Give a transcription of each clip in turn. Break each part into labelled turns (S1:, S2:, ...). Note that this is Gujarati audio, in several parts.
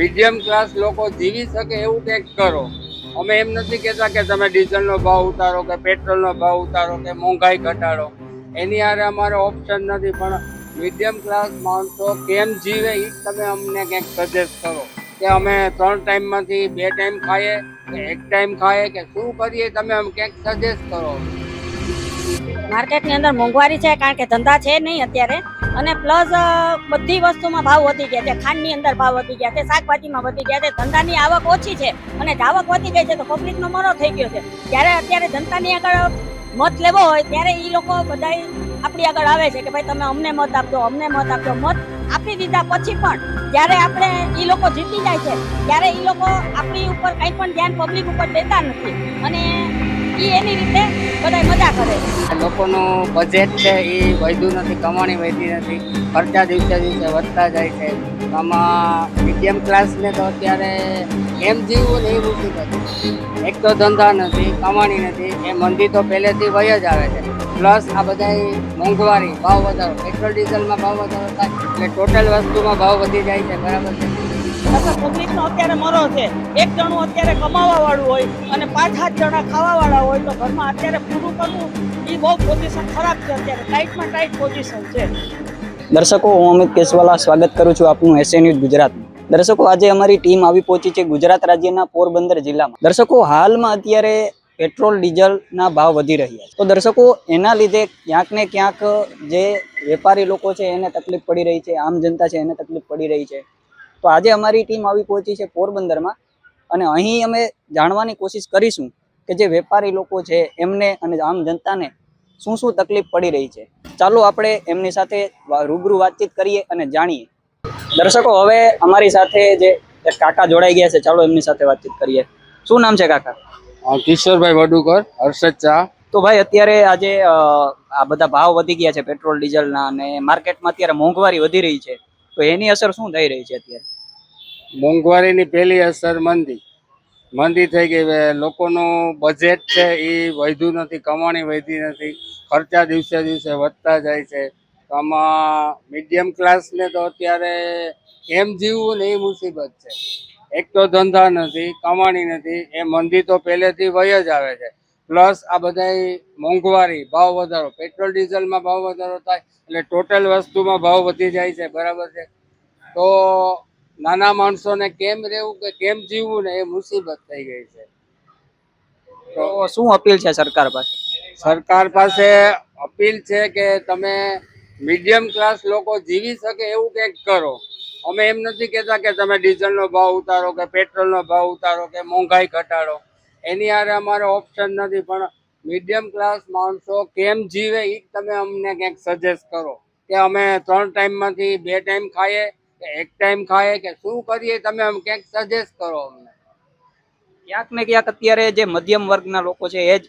S1: મીડિયમ ક્લાસ લોકો જીવી શકે એવું કંઈક કરો. અમે એમ નથી કહેતા કે તમે ડીઝલનો ભાવ ઉતારો કે પેટ્રોલનો ભાવ ઉતારો કે મોંઘાઈ ઘટાડો. એની હારે અમારે ઓપ્શન નથી, પણ મીડિયમ ક્લાસ માણસો કેમ જીવે એ તમે અમને કંઈક સજેસ્ટ કરો કે અમે 3 ટાઈમમાંથી 2 ટાઈમ ખાઈએ કે 1 ટાઈમ ખાઈએ કે શું કરીએ, તમે અમને કંઈક સજેસ્ટ કરો.
S2: માર્કેટની અંદર મોંઘવારી છે કારણ કે ધંધા છે નહીં અત્યારે, અને પ્લસ બધી વસ્તુમાં ભાવ વધી ગયા છે. ખાંડની અંદર ભાવ વધી ગયા છે, શાકભાજીમાં વધી ગયા છે. ધંધાની આવક ઓછી છે અને આવક વધી ગઈ છે તો પબ્લિકનો મરો થઈ ગયો છે. જ્યારે અત્યારે જનતાની આગળ મત લેવો હોય ત્યારે એ લોકો બધા આપણી આગળ આવે છે કે ભાઈ તમે અમને મત આપજો, અમને મત આપજો. મત આપી દીધા પછી પણ જ્યારે આપણે એ લોકો જીતી જાય છે ત્યારે એ લોકો આપણી ઉપર કંઈ પણ ધ્યાન પબ્લિક ઉપર દેતા નથી, અને એની રીતે બધા મજા કરે.
S1: લોકોનું બજેટ છે એ વધ્યું નથી, કમાણી વધી નથી, ખર્ચા દિવસે દિવસે વધતા જાય છે. આમાં મીડિયમ ક્લાસને તો અત્યારે એમ જીવવું ને એ મુસીબત. એક તો ધંધા નથી, કમાણી નથી, એ મંદી તો પહેલેથી વય જ આવે છે. પ્લસ આ બધા મોંઘવારી, ભાવ વધારો, પેટ્રોલ ડીઝલમાં ભાવ વધારો થાય એટલે ટોટલ વસ્તુમાં ભાવ વધી જાય છે. બરાબર છે.
S2: પબ્લિક નો અત્યારે મરો છે. એક જણું અત્યારે કમાવા વાળું હોય અને 5-7 જણા ખાવા વાળા હોય તો ઘરમાં અત્યારે પૂરું કરવું એ બહુ પોઝિશન ખરાબ છે. અત્યારે ટાઈટમાં ટાઈટ પોઝિશન છે.
S3: દર્શકો, હું અમિત કેસવાલા સ્વાગત કરું છું આપનું એસએ ન્યૂઝ ગુજરાત. દર્શકો, આજે અમારી ટીમ આવી પહોંચી છે ગુજરાત રાજ્યના પોરબંદર જિલ્લામાં. દર્શકો, હાલમાં અત્યારે પેટ્રોલ ડીઝલના ભાવ વધી રહ્યા છે. તો દર્શકો, એના લીધે ક્યાંક ને ક્યાંક જે વેપારી લોકો છે એને તકલીફ પડી રહી છે, આમ જનતા છે એને તકલીફ પડી રહી છે. તો આજે અમારી ટીમ આવી પહોંચી છે પોરબંદરમાં, અને અહીં અમે જાણવાની કોશિશ કરીશું કે જે વેપારી લોકો છે એમને અને આમ જનતાને શું શું તકલીફ પડી રહી છે. ચાલો આપણે એમની સાથે રૂબરૂ વાતચીત કરીએ અને જાણીએ. દર્શકો, હવે અમારી સાથે જે કાકા જોડાઈ ગયા છે, ચાલો એમની સાથે વાતચીત કરીએ. શું નામ છે કાકા?
S1: કિશોરભાઈ વડુકર, હર્ષદ ચા.
S3: તો ભાઈ, અત્યારે આજે આ બધા ભાવ વધી ગયા છે પેટ્રોલ ડીઝલના, અને માર્કેટમાં અત્યારે મોંઘવારી વધી રહી છે, તો એની અસર શું થઈ રહી છે અત્યારે?
S1: મોંઘવારીની પહેલી અસર મંદી થઈ ગઈ. લોકોનું બજેટ છે એ વધ્યું નથી, કમાણી વધી નથી, ખર્ચા દિવસે દિવસે વધતા જાય છે. તો આમાં મીડિયમ ક્લાસને તો અત્યારે એમ જીવવું ને એ મુસીબત છે. એક તો ધંધા નથી, કમાણી નથી, એ મંદી તો પહેલેથી વય જ આવે છે. પ્લસ આ બધા મોંઘવારી, ભાવ વધારો, પેટ્રોલ ડીઝલમાં ભાવ વધારો થાય એટલે ટોટલ વસ્તુમાં ભાવ વધી જાય છે. બરાબર છે. તો નાના માણસોને કેમ રહેવું કે કેમ જીવવું ને એ મુસીબત થઈ ગઈ છે.
S3: તો શું અપીલ છે સરકાર પાસે?
S1: સરકાર પાસે અપીલ છે કે તમે મીડિયમ ક્લાસ લોકો જીવી શકે એવું કંઈક કરો. અમે એમ નથી કહેતા કે તમે ડીઝલનો ભાવ ઉતારો કે પેટ્રોલનો ભાવ ઉતારો કે મોંઘાઈ ઘટાડો. એની હારે અમારે ઓપ્શન નથી, પણ મીડિયમ ક્લાસ માણસો કેમ જીવે એ તમે અમને કંઈક સજેસ્ટ કરો કે અમે 3 ટાઈમમાંથી 2 ટાઈમ ખાઈએ કે 1 ટાઈમ ખાઈએ કે શું કરીએ, તમે અમને કંઈક સજેસ્ટ કરો અમને.
S3: ક્યાંક ને ક્યાંક અત્યારે જે મધ્યમ વર્ગના લોકો છે એ જ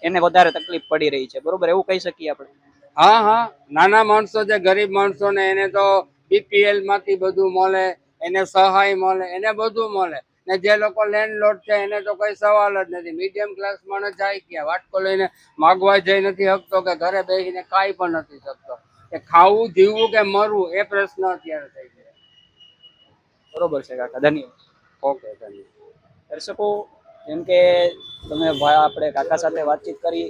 S3: એને વધારે તકલીફ પડી રહી છે, બરોબર? એવું કહી શકીએ આપણે?
S1: હા, નાના માણસો જે ગરીબ માણસો ને એને તો બીપીએલ માંથી બધું મળે, એને સહાય મળે, એને બધું મળે. ને જે લોકો લેન્ડલોર્ડ છે એને તો કઈ સવાલ જ નથી. મીડિયમ ક્લાસ માણસ જાય ક્યાં? વાટકો લઈને માગવા જઈ નથી શકતો કે ઘરે બેસીને ખાઈ પણ નથી શકતો. કે ખાવું, જીવવું કે મરવું એ પ્રશ્ન અત્યારે થઈ ગયો.
S3: બરોબર છે કાકા, ધન્યવાદ.
S1: ઓકે, ધન્યવાદ.
S3: દર્શકો, જેમ કે તમે આપણે કાકા સાથે વાતચીત કરી,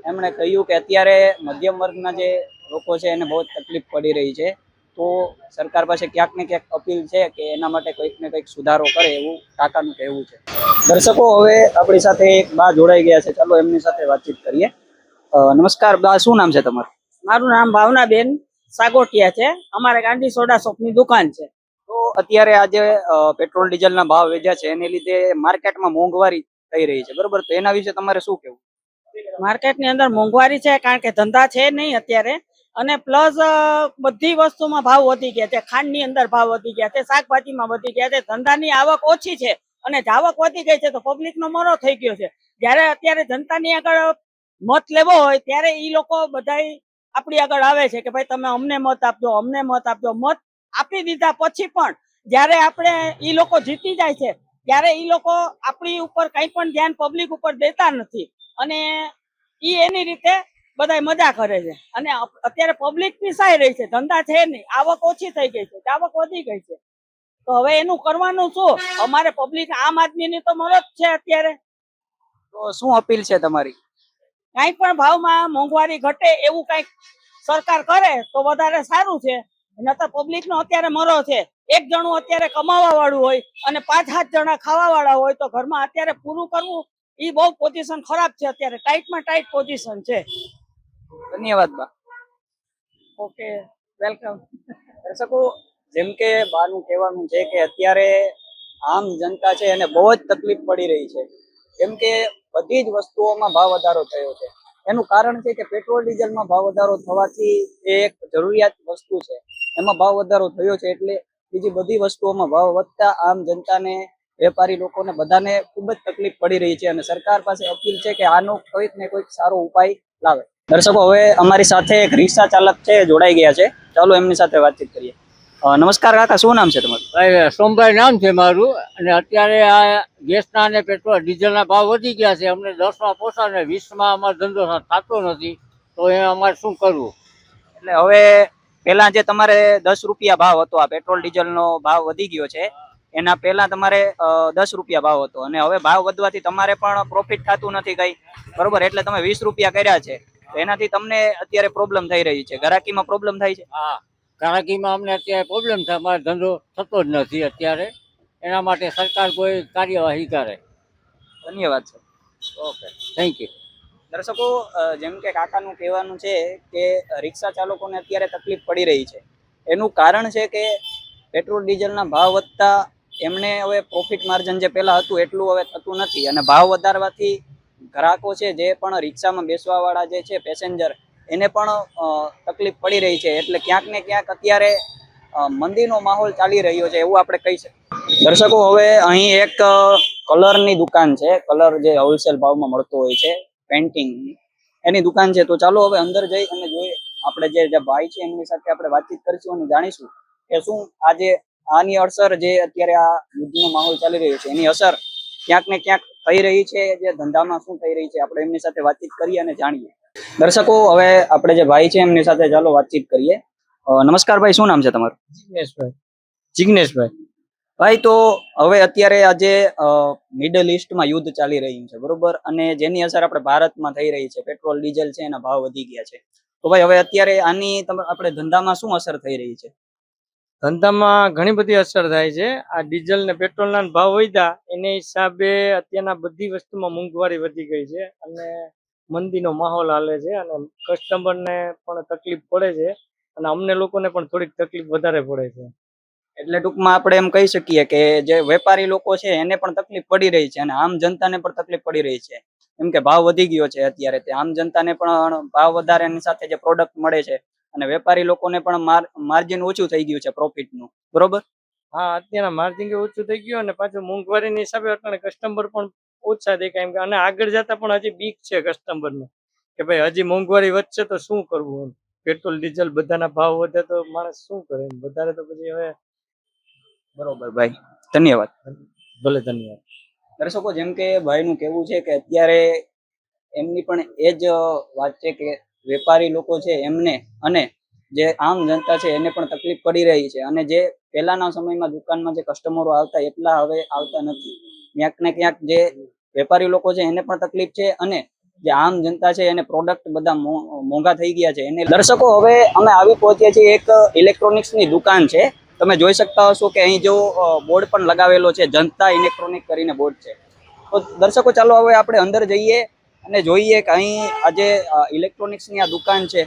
S3: એમણે કહ્યું કે અત્યારે મધ્યમ વર્ગના જે લોકો છે એને બહુ તકલીફ પડી રહી છે. તો સરકાર પાસે ક્યાંક ને ક્યાંક અપીલ છે કે એના માટે કંઈક ને કંઈક સુધારો કરે, એવું કાકાનું કહેવું છે. દર્શકો, હવે આપણી સાથે એક બા જોડાઈ ગયા છે, ચાલો એમની સાથે વાતચીત કરીએ. નમસ્કાર બા, શું નામ છે તમારું?
S2: મારું નામ ભાવનાબેન સાગોટિયા છે. અમારે ગાંધી સોડા શોપની દુકાન છે.
S3: તો અત્યારે આજે પેટ્રોલ ડીઝલના ભાવ વધ્યા છે, એને લીધે માર્કેટમાં મોંઘવારી થઈ રહી છે, બરોબર? તો એના વિશે તમારે શું કહેવું?
S2: માર્કેટની અંદર મોંઘવારી છે કારણ કે ધંધા છે નહીં અત્યારે, અને પ્લસ બધી વસ્તુમાં ભાવ વધી ગયા છે. ખાંડની અંદર ભાવ વધી ગયા છે, શાકભાજીમાં વધી ગયા છે. ધંધાની આવક ઓછી છે અને આવક વધી ગઈ છે તો પબ્લિકનો મરો થઈ ગયો છે. જ્યારે અત્યારે જનતાની આગળ મત લેવો હોય ત્યારે એ લોકો બધા આપણી આગળ આવે છે કે ભાઈ તમે અમને મત આપજો, અમને મત આપજો. મત આપી દીધા પછી પણ જ્યારે આપણે એ લોકો જીતી જાય છે ત્યારે એ લોકો આપણી ઉપર કંઈ પણ ધ્યાન પબ્લિક ઉપર દેતા નથી, અને એની રીતે બધા મજા કરે છે. અને અત્યારે પબ્લિક પીસાઈ રહી છે, ધંધા છે નહીં, આવક ઓછી થઈ ગઈ છે, આવક વધી ગઈ છે. તો હવે એનું કરવાનું શું? અમારે પબ્લિક આમ આદમીની તો મરજ છે અત્યારે.
S3: તો શું અપીલ છે તમારી?
S2: કાંઈ પણ ભાવમાં મોંઘવારી ઘટે એવું કંઈક સરકાર કરે તો વધારે સારું છે. નતર પબ્લિક નો અત્યારે મરો છે. એક જણું અત્યારે કમાવા વાળું હોય અને 5-7 જણા ખાવા વાળા હોય તો ઘરમાં અત્યારે પૂરું કરવું એ બહુ પોઝિશન ખરાબ છે. અત્યારે ટાઈટમાં ટાઈટ પોઝિશન છે.
S3: ધન્યવાદ બા.
S2: Okay, welcome.
S3: દર્શકો, જેમ કે બાનું કહેવાનું છે કે અત્યારે આમ જનતા છે એને બહુ જ તકલીફ પડી રહી છે, કેમ કે બધી જ વસ્તુઓમાં ભાવ વધારો થયો છે. એનું કારણ છે કે પેટ્રોલ ડીઝલમાં ભાવ વધારો થવાથી એ એક જરૂરિયાત વસ્તુ છે, એમાં ભાવ વધારો થયો છે એટલે બીજી બધી વસ્તુઓમાં ભાવ વધતા આમ જનતાને, વેપારી લોકોને બધાને ખૂબ જ તકલીફ પડી રહી છે અને સરકાર પાસે અપીલ છે કે આનો કોઈક ને કોઈક સારો ઉપાય લાવે. દર્શકો, હવે અમારી સાથે એક રિક્ષા ચાલક છે જોડાઈ ગયા છે, ચાલો એમની સાથે વાતચીત કરીએ. નમસ્કાર કાકા, શું નામ છે તમારું?
S4: ભાઈ સોમભાઈ નામ છે મારું. અને અત્યારે આ ગેસના અને પેટ્રોલ ડીઝલના ભાવ વધી ગયા છે. અમને 10માં પોસાય ને 20માં અમારો ધંધો થતો નથી, તો એ અમારે શું કરવું?
S3: એટલે હવે પેલા જે તમારે 10 રૂપિયા ભાવ હતો, આ પેટ્રોલ ડીઝલનો ભાવ વધી ગયો છે, એના પહેલા તમારે 10 રૂપિયા ભાવ હતો અને હવે ભાવ વધવાથી તમારે પણ પ્રોફિટ થતું નથી કઈ, બરોબર? એટલે તમે 20 રૂપિયા કર્યા છે, તો એનાથી તમને અત્યારે પ્રોબ્લેમ થઈ રહી છે, ગ્રાહકીમાં પ્રોબ્લેમ થાય છે.
S4: હા, ગ્રાહકીમાં અમને અત્યારે પ્રોબ્લેમ થાય, અમારો ધંધો થતો જ નથી અત્યારે. એના માટે સરકાર કોઈ કાર્યવાહી કરે.
S3: ધન્યવાદ સર.
S4: Okay, thank you.
S3: દર્શકો, જેમ કે કાકાનું કહેવાનું છે કે રિક્ષા ચાલકોને અત્યારે તકલીફ પડી રહી છે. એનું કારણ છે કે પેટ્રોલ ડીઝલના ભાવ વધતા એમને હવે પ્રોફિટ માર્જિન જે પહેલા હતું એટલું હવે થતું નથી અને ભાવ વધારવાથી ગ્રાહકો છે, જે પણ રિક્ષામાં બેસવા વાળા જે છે પેસેન્જર, એને પણ તકલીફ પડી રહી છે. એટલે ક્યાંક ને ક્યાંક અત્યારે મંદીનો માહોલ ચાલી રહ્યો છે એવું આપણે કહી શકીએ. દર્શકો, હવે અહીં એક કલરની દુકાન છે, કલર જે હોલસેલ ભાવમાં મળતો હોય છે, પેન્ટિંગ એની દુકાન છે. તો ચાલો હવે અંદર જઈ અને જોઈએ, આપણે જે ભાઈ છે એમની સાથે આપણે વાતચીત કરીશું અને જાણીશું કે શું આજે આની અસર, જે અત્યારે આ યુદ્ધનો માહોલ ચાલી રહ્યો છે એની અસર ક્યાંક ને ક્યાંક થઈ રહી છે, જે ધંધામાં શું થઈ રહી છે, આપણે એમની સાથે વાતચીત કરીએ અને જાણીએ. દર્શકો, હવે આપણે જે ભાઈ છે એમની સાથે ચાલો વાતચીત કરીએ. નમસ્કાર ભાઈ, શું નામ છે તમારું?
S4: જિગ્નેશભાઈ. જિગ્નેશભાઈ.
S3: ભાઈ, તો હવે અત્યારે આજે મિડલ ઈસ્ટમાં યુદ્ધ ચાલી રહ્યું છે, બરોબર? અને જેની અસર આપણે ભારતમાં થઈ રહી છે, પેટ્રોલ ડીઝલ છે એના ભાવ વધી ગયા છે. તો ભાઈ, હવે અત્યારે આની આપણે ધંધામાં શું અસર થઈ રહી છે?
S5: ધંધામાં ઘણી બધી અસર થાય છે. આ ડીઝલ ને પેટ્રોલના ભાવ વધ્યા એને હિસાબે અત્યારના બધી વસ્તુમાં મોંઘવારી વધી ગઈ છે અને મંદીનો માહોલ હાલે છે અને કસ્ટમરને પણ તકલીફ પડે છે અને અમને લોકોને પણ થોડીક તકલીફ વધારે પડે છે.
S3: એટલે ટૂંકમાં આપણે એમ કહી શકીએ કે જે વેપારી લોકો છે એને પણ તકલીફ પડી રહી છે અને આમ જનતાને પણ તકલીફ પડી રહી છે, કેમ કે ભાવ વધી ગયો છે અત્યારે. તે આમ જનતાને પણ ભાવ વધારાની સાથે જે પ્રોડક્ટ મળે છે અને વેપારી લોકોને પણ માર્જિન ઓછું થઈ ગયું છે પ્રોફિટનું, બરોબર?
S5: હા, અત્યારના માર્જિન ઓછું થઈ ગયું અને પાછું મોંઘવારીની હિસાબે અત્યારે કસ્ટમર પણ ઓછા દેખાય, એમ કે અને આગળ જતા પણ હજી બીક છે કસ્ટમરને કે ભાઈ હજી મોંઘવારી વધશે તો શું કરવું. પેટ્રોલ ડીઝલ બધાના ભાવ વધે તો માણસ શું કરે, વધારે તો પછી હવે.
S3: બરોબર ભાઈ, ધન્યવાદ.
S5: ભલે, ધન્યવાદ.
S3: દર્શકો, જેમ કે ભાઈનું કહેવું છે કે અત્યારે એમની પણ એ જ વાત છે કે વેપારી લોકો છે એમને અને જે આમ જનતા છે એને પણ તકલીફ પડી રહી છે અને જે પહેલાના સમયમાં દુકાનમાં જે કસ્ટમરો આવતા એટલા હવે આવતા નથી. ક્યાંક ને ક્યાંક જે વેપારી લોકો છે એને પણ તકલીફ છે અને જે આમ જનતા છે એને પ્રોડક્ટ બધા મોંઘા થઈ ગયા છે એને. દર્શકો, હવે અમે આવી પહોંચ્યા છીએ એક ઇલેક્ટ્રોનિક્સની દુકાન છે. તમે જોઈ શકતા હશો કે અહીં જો બોર્ડ પણ લગાવેલો છે, જનતા ઇલેક્ટ્રોનિક કરીને બોર્ડ છે. તો દર્શકો, ચાલો હવે આપણે અંદર જઈએ અને જોઈએ કે અહીં આજે ઇલેક્ટ્રોનિક્સની આ દુકાન છે,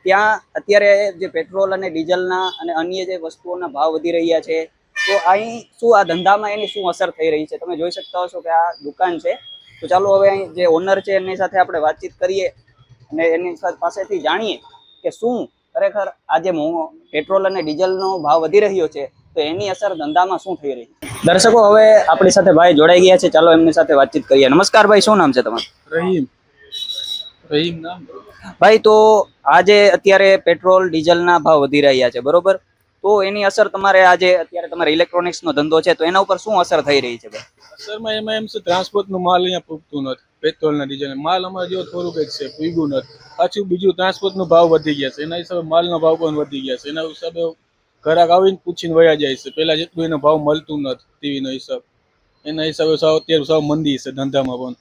S3: ત્યાં અત્યારે જે પેટ્રોલ અને ડીઝલના અને અન્ય જે વસ્તુઓના ભાવ વધી રહ્યા છે, તો અહીં શું આ ધંધામાં એની શું અસર થઈ રહી છે તમે જોઈ શકતા હશો કે આ દુકાન છે. તો ચાલો હવે અહીં જે ઓનર છે એની સાથે આપણે વાતચીત કરીએ અને એની પાસેથી જાણીએ કે શું ખરેખર આજે પેટ્રોલ અને ડીઝલનો ભાવ વધી રહ્યો છે તો એની અસર ધંધામાં શું થઈ રહી છે. દર્શકો, હવે આપણી સાથે ભાઈ જોડાઈ ગયા છે, ચાલો એમની સાથે વાતચીત કરીએ. નમસ્કાર ભાઈ, શું નામ છે તમારું?
S6: રહીમ નામ.
S3: ભાઈ, તો આજે અત્યારે પેટ્રોલ ડીઝલના ભાવ વધી રહ્યા છે, બરોબર? તો એની અસર તમારે આજે અત્યારે તમારે ઇલેક્ટ્રોનિક્સનો ધંધો છે તો એના ઉપર શું અસર થઈ રહી છે ભાઈ?
S6: અસરમાં એમાં એમ છે ટ્રાન્સપોર્ટનું માલ અહીંયા પૂગતું નથી. પેટ્રોલ ના ડીઝલ માલ અમારે જો થોડુંક જ છે, પૂગ્યું નથી. પાછું બીજું ટ્રાન્સપોર્ટનો ભાવ વધી ગયા છે, એના હિસાબે માલનો ભાવ પણ વધી ગયા છે. એના હિસાબે ઘરાક આવીને પૂછીને વયા જાય છે. પેલા જેટલું એનો ભાવ મળતું નથી ટીવીનો હિસાબ, એના હિસાબે સાવ અત્યારે સાવ મંદી છે ધંધામાં પણ.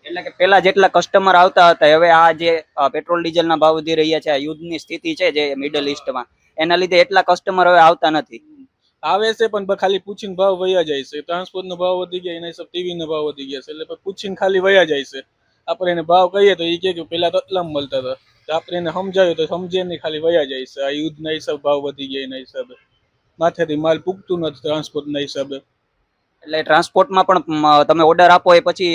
S3: એટલે કે પેલા જેટલા કસ્ટમર આવતા હતા હવે આ જે પેટ્રોલ ડીઝલના ભાવ વધી રહ્યા છે, આ યુદ્ધની સ્થિતિ છે જે મિડલ ઈસ્ટમાં, એના લીધે એટલા કસ્ટમર હવે આવતા નથી.
S6: આવે છે પણ ખાલી પૂછીને ભાવ વયા જાય છે. ટ્રાન્સપોર્ટનો ભાવ વધી ગયા એના હિસાબ ટીવીનો ભાવ વધી ગયા છે, એટલે પૂછીને ખાલી વયા જાય છે. આપણે એને ભાવ કહીએ તો એ કે પેલા તો એટલામાં મળતા હતા, તો આપણે એને સમજાવ્યું તો સમજે નહીં, ખાલી વયા જાય છે. આ યુદ્ધના હિસાબ ભાવ વધી ગયા એના હિસાબે માથેથી માલ પૂગતું નથી ટ્રાન્સપોર્ટના હિસાબે.
S3: એટલે ટ્રાન્સપોર્ટમાં પણ તમે ઓર્ડર આપો એ પછી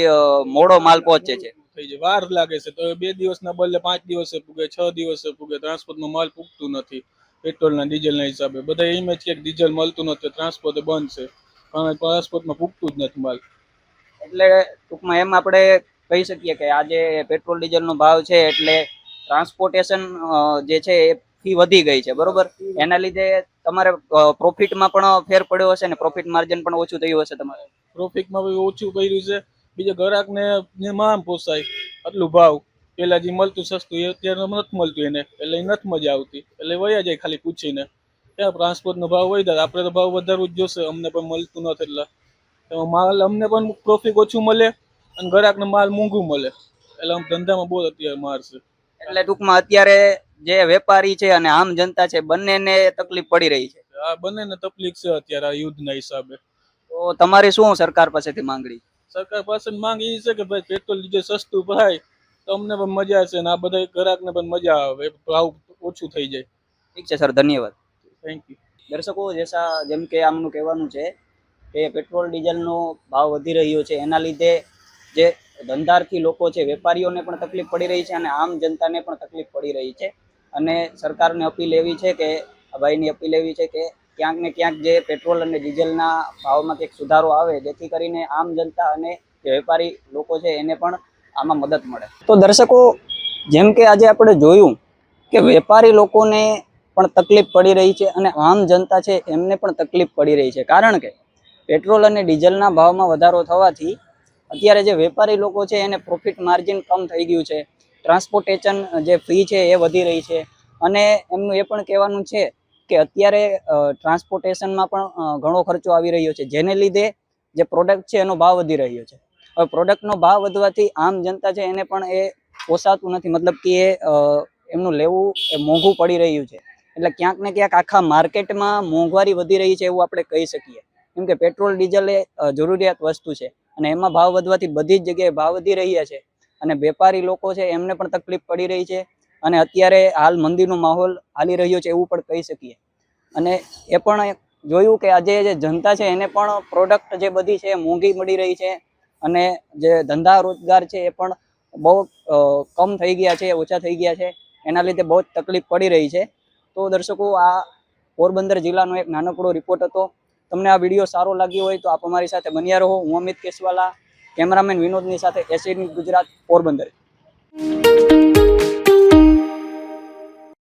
S3: મોડો માલ પહોંચે છે.
S6: થઈ જાય, વાર લાગે છે. તો 2 દિવસના બદલે 5 દિવસે પૂગે, 6 દિવસે પૂગે. ટ્રાન્સપોર્ટમાં માલ પૂગતું નથી પેટ્રોલના ડીઝલના હિસાબે. બધા એમ જ કે ડીઝલ મળતું નથી, ટ્રાન્સપોર્ટ બંધ છે, પણ ટ્રાન્સપોર્ટમાં પૂગતું જ નથી માલ.
S3: એટલે ટૂંકમાં એમ આપણે કહી શકીએ કે આજે પેટ્રોલ ડીઝલનો ભાવ છે એટલે ટ્રાન્સપોર્ટેશન જે છે એ ફી વધી ગઈ છે, બરોબર? એના લીધે તમારે પ્રોફિટમાં પણ ફેર પડ્યો હશે ને, પ્રોફિટ માર્જિન પણ ઓછું થયું હશે તમારે.
S6: ટ્રોફિકમાં બી ઓછું કર્યું છે. બીજા ગ્રાહકને માં પોસાય આટલું ભાવ, પેલા જે મળતું સસ્તું એ અત્યારે નથી મળતું એને, એટલે એ નથી મજા આવતી, એટલે વયા જાય ખાલી પૂછીને. ક્યાં ટ્રાન્સપોર્ટનો ભાવ વધ્યા, આપણે તો ભાવ વધારવું જ જોશે, અમને પણ મળતું નથી. એટલે એમાં માલ અમને પણ પ્રોફિટ ઓછું મળે અને ગ્રાહકને માલ મોંઘું મળે, એટલે આમ ધંધામાં બહુ અત્યારે માર છે.
S3: એટલે ટૂંકમાં અત્યારે જે વેપારી છે અને આમ જનતા છે બંનેને તકલીફ પડી રહી છે.
S6: આ બંનેને તકલીફ છે અત્યારે આ યુદ્ધના હિસાબે.
S3: તો તમારી શું સરકાર પાસેથી માંગણી?
S6: સરકાર પાસે માંગ એ છે કે ભાઈ પેટ્રોલ ડીઝલ સસ્તું થાય તો અમને પણ મજા છે, ને આ બધા ગ્રાહકને પણ મજા આવે, ભાવ ઓછું થઈ જાય.
S3: ઠીક છે સર, ધન્યવાદ.
S6: Thank you.
S3: દર્શકો, જેમ કે આમનું કહેવાનું છે કે પેટ્રોલ ડીઝલનો ભાવ વધી રહ્યો છે એના લીધે જે ધંધાર્થી લોકો છે, વેપારીઓને પણ તકલીફ પડી રહી છે અને આમ જનતાને પણ તકલીફ પડી રહી છે. અને સરકારને અપીલ એવી છે કે ભાઈની અપીલ એવી છે કે ક્યાંક ને ક્યાંક જે પેટ્રોલ અને ડીઝલના ભાવમાં કંઈક સુધારો આવે, જેથી કરીને આમ જનતા અને જે વેપારી લોકો છે એને પણ આમાં મદદ મળે. તો દર્શકો, જેમ કે આજે આપણે જોયું કે વેપારી લોકોને પણ તકલીફ પડી રહી છે અને આમ જનતા છે એમને પણ તકલીફ પડી રહી છે, કારણ કે પેટ્રોલ અને ડીઝલના ભાવમાં વધારો થવાથી અત્યારે જે વેપારી લોકો છે એને પ્રોફિટ માર્જિન કમ થઈ ગયું છે. ટ્રાન્સપોર્ટેશન જે ફી છે એ વધી રહી છે અને એમનું એ પણ કહેવાનું છે કે અત્યારે ટ્રાન્સપોર્ટેશનમાં પણ ઘણો ખર્ચો આવી રહ્યો છે, જેને લીધે જે પ્રોડક્ટ છે એનો ભાવ વધી રહ્યો છે. હવે પ્રોડક્ટનો ભાવ વધવાથી આમ જનતા છે એને પણ એ પોસાતું નથી, મતલબ કે એમનું લેવું એ મોંઘું પડી રહ્યું છે. એટલે ક્યાંક ને ક્યાંક આખા માર્કેટમાં મોંઘવારી વધી રહી છે એવું આપણે કહી શકીએ, કેમ કે પેટ્રોલ ડીઝલ એ જરૂરિયાત વસ્તુ છે અને એમાં ભાવ વધવાથી બધી જ જગ્યાએ ભાવ વધી રહ્યા છે અને વેપારી લોકો છે એમને પણ તકલીફ પડી રહી છે. અને અત્યારે હાલ મંદીનો માહોલ હાલી રહ્યો છે એવું પણ કહી શકીએ. અને એ પણ જોયું કે આજે જે જનતા છે એને પણ પ્રોડક્ટ જે બધી છે મોંઘી મળી રહી છે અને જે ધંધા રોજગાર છે એ પણ બહુ કમ થઈ ગયા છે, ઓછા થઈ ગયા છે. એના લીધે બહુ જ તકલીફ પડી રહી છે. તો દર્શકો, આ પોરબંદર જિલ્લાનો એક નાનકડો રિપોર્ટ હતો. તમને આ વિડીયો સારો લાગ્યો હોય તો આપ અમારી સાથે બન્યા રહો. હું અમિત કેસવાલા, કેમેરામેન વિનોદની સાથે એસએન ન્યૂઝ ગુજરાત, પોરબંદર.